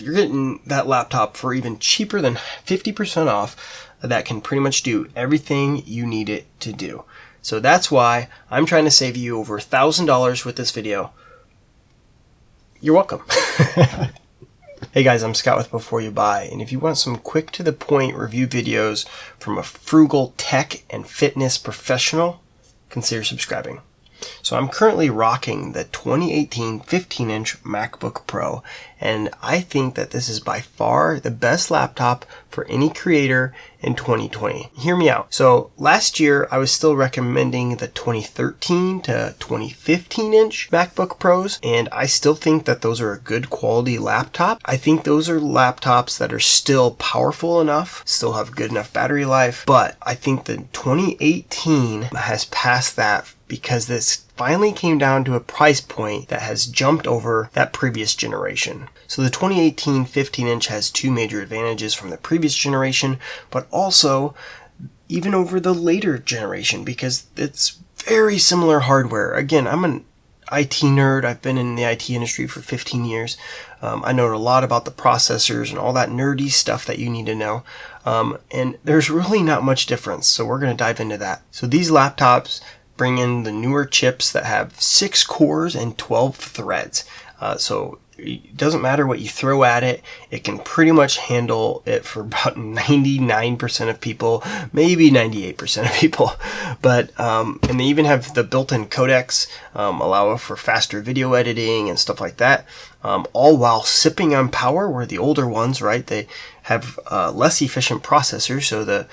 You're getting that laptop for even cheaper than 50% off that can pretty much do everything you need it to do. So that's why I'm trying to save you over $1,000 with this video. You're welcome. Hey guys, I'm Scott with Before You Buy, and if you want some quick to the point review videos from a frugal tech and fitness professional, consider subscribing. So I'm currently rocking the 2018 15-inch MacBook Pro, and I think that this is by far the best laptop for any creator in 2020. Hear me out. So last year I was still recommending the 2013 to 2015 inch MacBook Pros, and I still think that those are a good quality laptop. I think those are laptops that are still powerful enough, still have good enough battery life, but I think the 2018 has passed that because this finally came down to a price point that has jumped over that previous generation. So the 2018 15-inch has two major advantages from the previous generation, but also even over the later generation because it's very similar hardware. Again, I'm an IT nerd. I've been in the IT industry for 15 years. I know a lot about the processors and all that nerdy stuff that you need to know. And there's really not much difference, so we're going to dive into that. So these laptops bring in the newer chips that have 6 cores and 12 threads. So it doesn't matter what you throw at it, it can pretty much handle it for about 99% of people, maybe 98% of people. But and they even have the built-in codecs, allow for faster video editing and stuff like that, all while sipping on power, where the older ones, right, they have less efficient processors, so the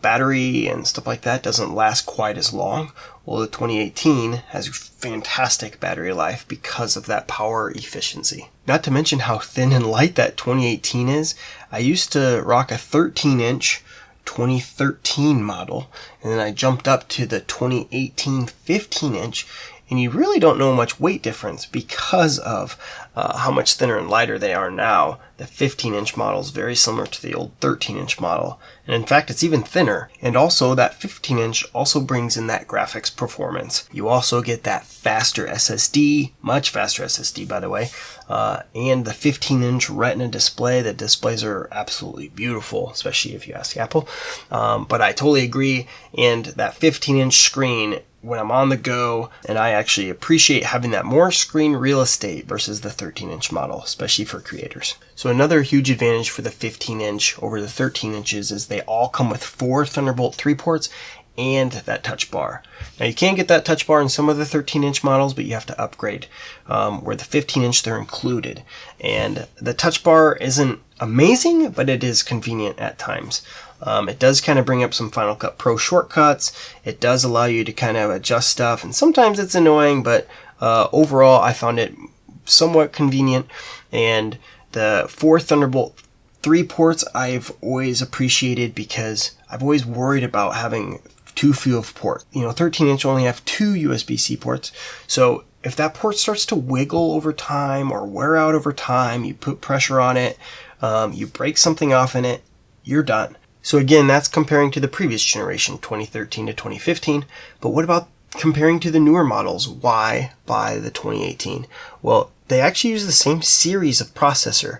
battery and stuff like that doesn't last quite as long. Well, the 2018 has fantastic battery life because of that power efficiency. Not to mention how thin and light that 2018 is. I used to rock a 13-inch 2013 model, and then I jumped up to the 2018 15-inch, and you really don't know much weight difference because of how much thinner and lighter they are now. The 15-inch model is very similar to the old 13-inch model, and in fact it's even thinner. And also that 15-inch also brings in that graphics performance. You also get that faster SSD, much faster SSD by the way, and the 15-inch Retina display. The displays are absolutely beautiful, especially if you ask Apple. But I totally agree, and that 15-inch screen, when I'm on the go, and I actually appreciate having that more screen real estate versus the 13-inch model, especially for creators. So another huge advantage for the 15-inch over the 13 inches is they all come with 4 Thunderbolt 3 ports and that touch bar. Now you can get that touch bar in some of the 13-inch models, but you have to upgrade. Where the 15-inch, they're included. And the touch bar isn't amazing, but it is convenient at times. It does kind of bring up some Final Cut Pro shortcuts. It does allow you to kind of adjust stuff, and sometimes it's annoying, but overall I found it somewhat convenient. And the 4 Thunderbolt 3 ports I've always appreciated because I've always worried about having too few of ports. 13-inch only have 2 USB-C ports, so if that port starts to wiggle over time or wear out over time, you put pressure on it, you break something off in it, you're done. So again, that's comparing to the previous generation, 2013 to 2015. But what about comparing to the newer models? Why buy the 2018? Well, they actually use the same series of processor.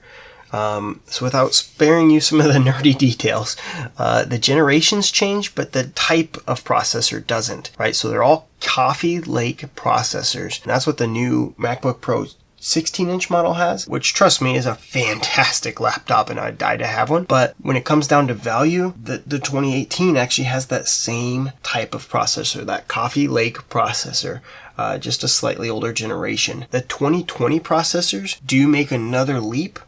So without sparing you some of the nerdy details, the generations change, but the type of processor doesn't, right? So they're all Coffee Lake processors. And that's what the new MacBook Pro 16-inch model has, which, trust me, is a fantastic laptop, and I'd die to have one. But when it comes down to value, the 2018 actually has that same type of processor, that Coffee Lake processor, just a slightly older generation. The 2020 processors do make another leap,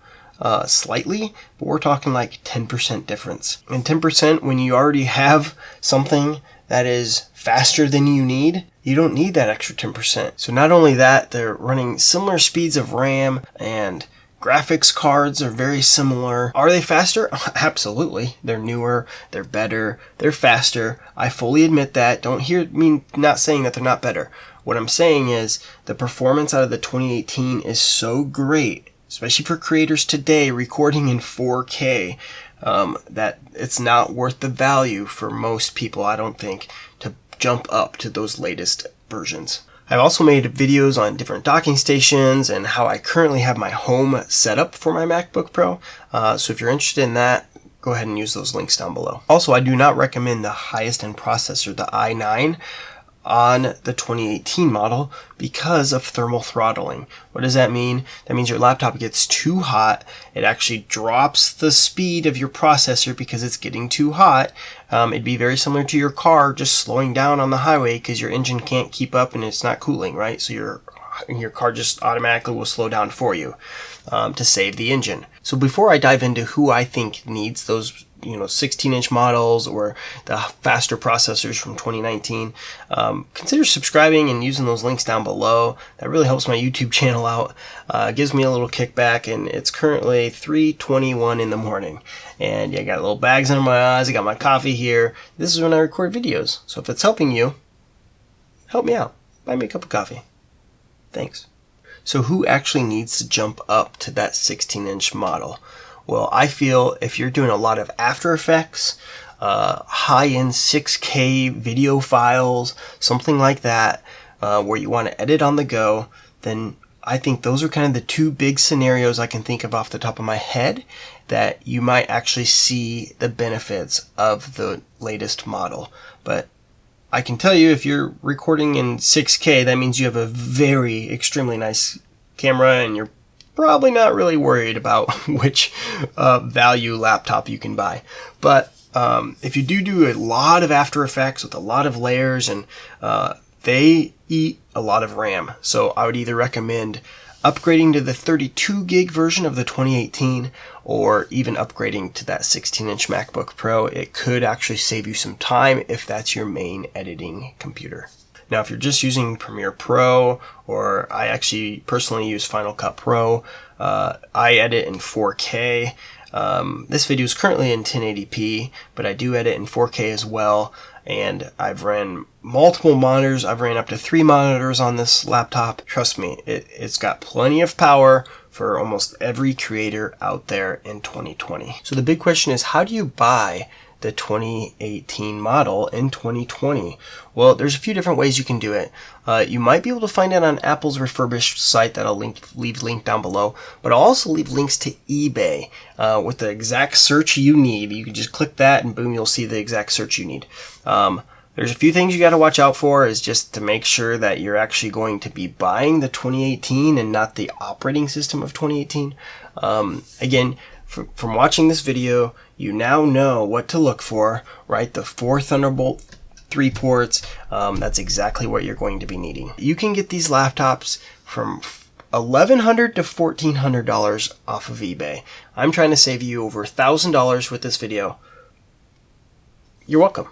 slightly, but we're talking like 10% difference. And 10% when you already have something that is faster than you need, you don't need that extra 10%. So not only that, they're running similar speeds of RAM, and graphics cards are very similar. Are they faster? Absolutely. They're newer, they're better, they're faster. I fully admit that. Don't hear me not saying that they're not better. What I'm saying is the performance out of the 2018 is so great, especially for creators today recording in 4K, that it's not worth the value for most people, I don't think, to jump up to those latest versions. I've also made videos on different docking stations and how I currently have my home set up for my MacBook Pro. So if you're interested in that, go ahead and use those links down below. Also, I do not recommend the highest end processor, the i9, on the 2018 model because of thermal throttling. What does that mean? That means your laptop gets too hot. It actually drops the speed of your processor because it's getting too hot. It'd be very similar to your car just slowing down on the highway because your engine can't keep up and it's not cooling, right? So your car just automatically will slow down for you to save the engine. So before I dive into who I think needs those 16-inch models or the faster processors from 2019, consider subscribing and using those links down below. That really helps my YouTube channel out. Gives me a little kickback, and it's currently 3:21 in the morning. And yeah, I got little bags under my eyes. I got my coffee here. This is when I record videos. So if it's helping you, help me out. Buy me a cup of coffee. Thanks. So who actually needs to jump up to that 16-inch model? Well, I feel if you're doing a lot of After Effects, high-end 6K video files, something like that, where you want to edit on the go, then I think those are kind of the two big scenarios I can think of off the top of my head that you might actually see the benefits of the latest model. But I can tell you, if you're recording in 6K, that means you have a very extremely nice camera and you're probably not really worried about which value laptop you can buy. But if you do a lot of After Effects with a lot of layers, and they eat a lot of RAM. So I would either recommend upgrading to the 32 gig version of the 2018 or even upgrading to that 16-inch MacBook Pro. It could actually save you some time if that's your main editing computer. Now, if you're just using Premiere Pro, or I actually personally use Final Cut Pro, I edit in 4K. This video is currently in 1080p, but I do edit in 4K as well. And I've ran multiple monitors. I've ran up to 3 monitors on this laptop. Trust me, it's got plenty of power for almost every creator out there in 2020. So the big question is, how do you buy the 2018 model in 2020? Well, there's a few different ways you can do it. You might be able to find it on Apple's refurbished site that I'll leave link down below, but I'll also leave links to eBay with the exact search you need. You can just click that and boom, you'll see the exact search you need. There's a few things you got to watch out for, is just to make sure that you're actually going to be buying the 2018 and not the operating system of 2018. Again, from watching this video, you now know what to look for, right? The 4 Thunderbolt 3 ports, that's exactly what you're going to be needing. You can get these laptops from $1,100 to $1,400 off of eBay. I'm trying to save you over $1,000 with this video. You're welcome.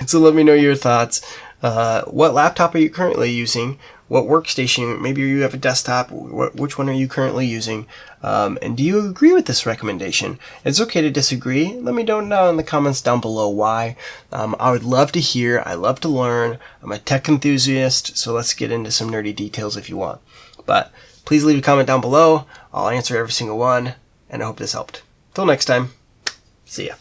So let me know your thoughts. What laptop are you currently using? What workstation? Maybe you have a desktop. Which one are you currently using? And do you agree with this recommendation? It's okay to disagree. Let me know in the comments down below why. I would love to hear. I love to learn. I'm a tech enthusiast, so let's get into some nerdy details if you want. But please leave a comment down below. I'll answer every single one, and I hope this helped. Till next time, see ya.